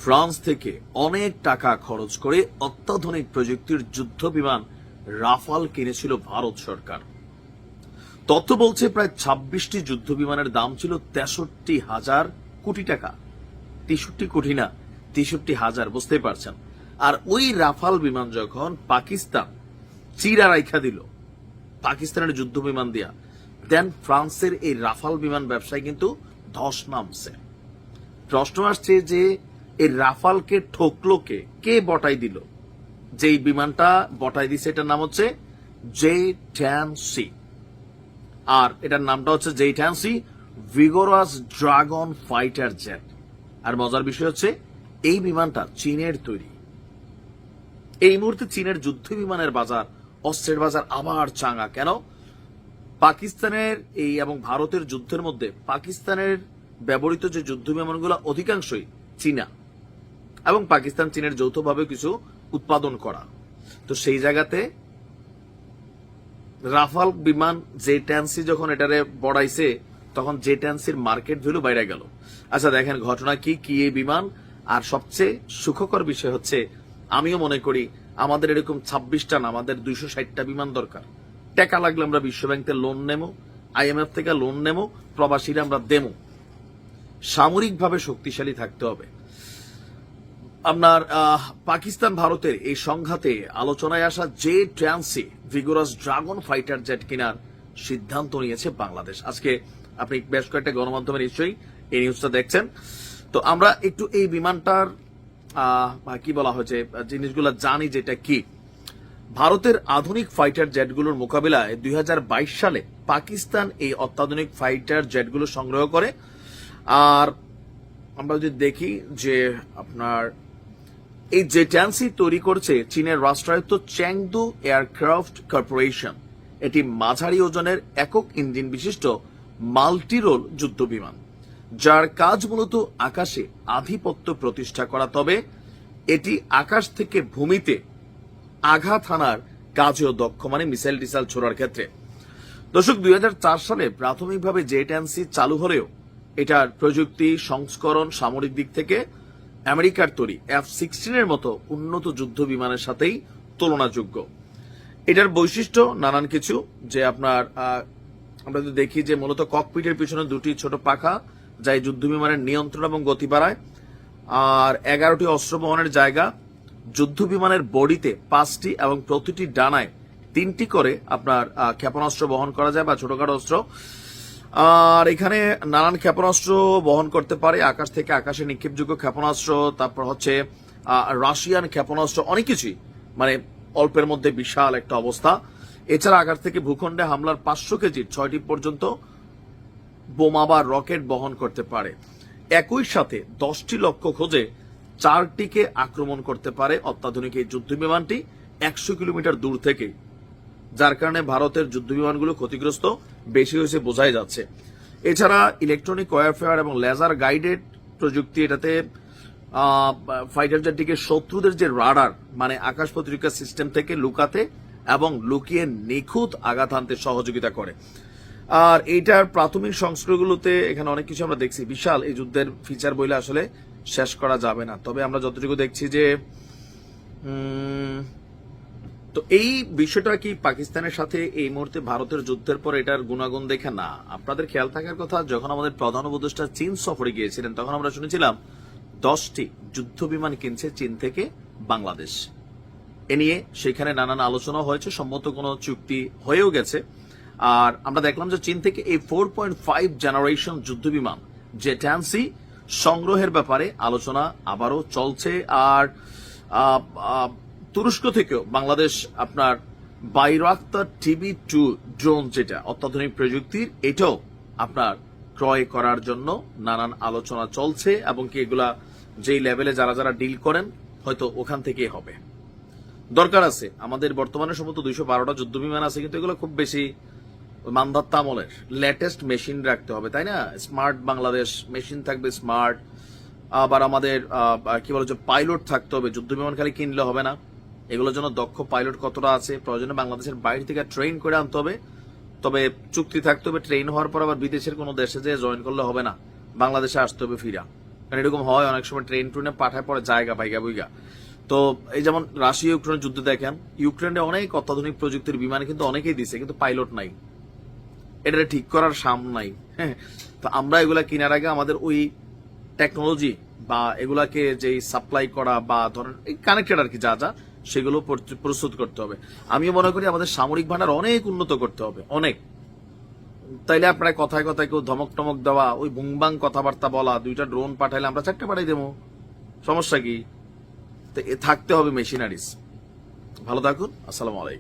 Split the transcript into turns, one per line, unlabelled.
France থেকে অনেক টাকা খরচ করে অত্যাধুনিক প্রযুক্তির যুদ্ধ বিমান রাফাল কিনেছিল ভারত সরকার। তথ্য বলছে প্রায় ২৬টি যুদ্ধ বিমানের দাম ছিল ৬৩,০০০ কোটি টাকা। ৬৩ কোটি না, ৬৩,০০০, বুঝতেই পারছেন। আর ওই রাফাল বিমান যখন পাকিস্তান চিরা রাইখা দিল পাকিস্তানের যুদ্ধ বিমান দিয়া, দেন ফ্রান্সের এই রাফাল বিমান ব্যবসায় কিন্তু ধস নামছে। প্রশ্ন আসছে যে এই রাফালকে ঠকলো কে বটাই দিল? যেই বিমানটা বটাই দিছে এটার নাম হচ্ছে J-10C, আর এটার নামটা হচ্ছে J-10C vigorous dragon fighter jet. আর মজার বিষয় হচ্ছে এই বিমানটা চীনের তৈরি। এই মুহূর্তে চীনের যুদ্ধ বিমানের বাজার, অস্ত্রের বাজার আবার চাঙ্গা। কেন? পাকিস্তানের এই এবং ভারতের যুদ্ধের মধ্যে পাকিস্তানের ব্যবহৃত যে যুদ্ধ বিমানগুলো অধিকাংশই চীনা, এবং পাকিস্তান চীনের যৌথভাবে কিছু উৎপাদন করা। তো সেই জায়গাতে রাফাল বিমান J-10C যখন এটারে বড়াইছে, তখন J-10Cর মার্কেট ভ্যালু বাইরে গেল। আচ্ছা দেখেন ঘটনা কি এই বিমান। আর সবচেয়ে সুখকর বিষয় হচ্ছে, আমিও মনে করি আমাদের এরকম 26টা না, আমাদের 260টা বিমান দরকার। টাকা লাগলে আমরা বিশ্বব্যাংক থেকে লোন নেবো, IMF থেকে লোন নেবো, প্রবাসীরা আমরা দেবো। সামরিকভাবে শক্তিশালী থাকতে হবে। আপনার পাকিস্তান ভারতের এই সংঘাতে আলোচনায় আসা J-10C vigorous dragon fighter jet কেনার সিদ্ধান্ত নিয়েছে বাংলাদেশ। আজকে আপনি বেশ কয়েকটা গণমাধ্যমে নিশ্চয়ই এই নিউজটা দেখছেন। তো আমরা একটু এই বিমানটার কি বলা হয়েছে জিনিসগুলো জানি, যেটা কি ভারতের আধুনিক ফাইটার জেটগুলোর মোকাবিলায় 2022 সালে পাকিস্তান এই অত্যাধুনিক ফাইটার জেটগুলো সংগ্রহ করে। আর আমরা যদি দেখি যে আপনার এই J-10C তৈরি করছে চীনের রাষ্ট্রায়ত্ত চ্যাংদু এয়ারক্রাফট কর্পোরেশন। এটি মাঝারি ওজনের একক ইঞ্জিন বিশিষ্ট মাল্টি রোল যুদ্ধ বিমান, যার কাজ মূলত আকাশে আধিপত্য প্রতিষ্ঠা করা। তবে এটি আকাশ থেকে ভূমিতে আঘাত হানার কাজেও দক্ষ, মানে মিসাইল টিসাইল ছোড়ার ক্ষেত্রে। দর্শক 2004 সালে প্রাথমিকভাবে J-10C চালু হলেও এটার প্রযুক্তি সংস্করণ সামরিক দিক থেকে আমেরিকার তৈরি F-16 এর মতো উন্নত যুদ্ধ বিমানের সাথেই তুলনাযোগ্য। এটার বৈশিষ্ট্য নানান কিছু, যে আপনার আমরা যদি দেখি যে মূলত ককপিটের পিছনে দুটি ছোট পাখা, যা এই যুদ্ধ বিমানের নিয়ন্ত্রণ এবং গতি বাড়ায়। আর 11টি অস্ত্র বহনের জায়গা, যুদ্ধ বিমানের বডিতে 5টি এবং প্রতিটি ডানায় 3টি করে আপনার ক্ষেপণাস্ত্র বহন করা যায় বা ছোটখাটো অস্ত্র। আর এখানে নানান ক্ষেপণাস্ত্র বহন করতে পারে, আকাশ থেকে আকাশে নিক্ষেপযোগ্য ক্ষেপণাস্ত্র, তারপর হচ্ছে রাশিয়ান ক্ষেপণাস্ত্র, অনেক কিছুই, মানে অল্পের মধ্যে বিশাল একটা অবস্থা। এছাড়া আকাশ থেকে ভূখণ্ডে হামলার 500 কেজির 6টি পর্যন্ত বোমা বা রকেট বহন করতে পারে। একই সাথে 10টি লক্ষ্য খোঁজে 4টিকে আক্রমণ করতে পারে অত্যাধুনিক এই যুদ্ধ বিমানটি 100 কিলোমিটার দূর থেকে, যার কারণে ভারতের যুদ্ধ বিমানগুলো ক্ষতিগ্রস্ত বেশি হয়েছে বোঝাই যাচ্ছে। এছাড়া ইলেকট্রনিক ওয়ারফেয়ার এবং লেজার গাইডেড প্রযুক্তি এটাতে ফাইটার জেটটিকে শত্রুদের যে রাডার, মানে আকাশ প্রতিরক্ষা সিস্টেম থেকে লুকাতে এবং লুকিয়ে নিখুঁত আঘাত হানতে সহযোগিতা করে। আর এইটার প্রাথমিক সংস্করণগুলোতে এখানে অনেক কিছু আমরা দেখছি। বিশাল এই যুদ্ধের ফিচার বইলে আসলে শেষ করা যাবে না। তবে আমরা যতটুকু দেখছি যে তো এই বিষয়টা কি পাকিস্তানের সাথে এই মুহূর্তে ভারতের যুদ্ধের পর এটার গুণাগুণ দেখে না। আপনাদের খেয়াল থাকার কথা, যখন আমাদের প্রধান উপদেষ্টা চীন সফরে গিয়েছিলেন, তখন আমরা শুনেছিলাম 10টি যুদ্ধ বিমান কিনছে চীন থেকে বাংলাদেশ। এ নিয়ে সেখানে নানান আলোচনা হয়েছে, সম্মত কোনো চুক্তি হয়েও গেছে। আর আমরা দেখলাম যে চীন থেকে এই 4.5 জেনারেশন যুদ্ধ বিমান J-10C সংগ্রহের ব্যাপারে আলোচনা আবারও চলছে। আর তুরস্ক থেকেও বাংলাদেশ আপনার বাইরাক্তার TB2 ড্রোন, যেটা অত্যাধুনিক প্রযুক্তির, এটাও আপনার ক্রয় করার জন্য নানান আলোচনা চলছে। এবং কি এগুলা যেই লেভেলে যারা ডিল করেন হয়তো ওখান থেকেই হবে। দরকার আছে আমাদের বর্তমানে সম্ভবত 212টা যুদ্ধ বিমান আছে, কিন্তু এগুলো খুব বেশি মান্ধাত্তা আমলের। লেটেস্ট মেশিন রাখতে হবে, তাই না? স্মার্ট বাংলাদেশ, মেশিন থাকবে স্মার্ট। আবার আমাদের কি বলে যে পাইলট থাকতে হবে। যুদ্ধ বিমান খালি কিনলে হবে না, এগুলোর জন্য দক্ষ পাইলট কতটা আছে, প্রয়োজনে বাংলাদেশের বাইরে থেকে ট্রেন করে আনতে হবে। তবে চুক্তি থাকতে হবে, ট্রেন হওয়ার পর আবার বিদেশের কোনো দেশে যে জয়েন করলে হবে না, বাংলাদেশে আসতে হবে ফিরা। কারণ এরকম হয় অনেক সময় ট্রেন ট্রেনে পাঠায় পরে জায়গা পাইগা বইগা। তো এই যেমন রাশিয়া ইউক্রেনের যুদ্ধ দেখেন, ইউক্রেনে অনেক অত্যাধুনিক প্রযুক্তির বিমান কিন্তু অনেকেই দিছে, কিন্তু পাইলট নাই, এটা ঠিক করার সাম নাই। হ্যাঁ, তো আমরা এগুলা কেনার আগে আমাদের ওই টেকনোলজি বা এগুলাকে যে সাপ্লাই করা বা ধরেন কানেক্টেড আর কি যা যা সেগুলো প্রস্তুত করতে হবে। আমিও মনে করি আমাদের সামরিক ভান্ডার অনেক উন্নত করতে হবে, অনেক। তাইলে আপনার কথায় কথায় কেউ ধমক টমক দেওয়া, ওই বুংবাং কথাবার্তা বলা, 2টা ড্রোন পাঠাইলে আমরা 4টে পাঠাই দেবো, সমস্যা কি? তো থাকতে হবে মেশিনারিজ। ভালো থাকুন, আসসালামু আলাইকুম।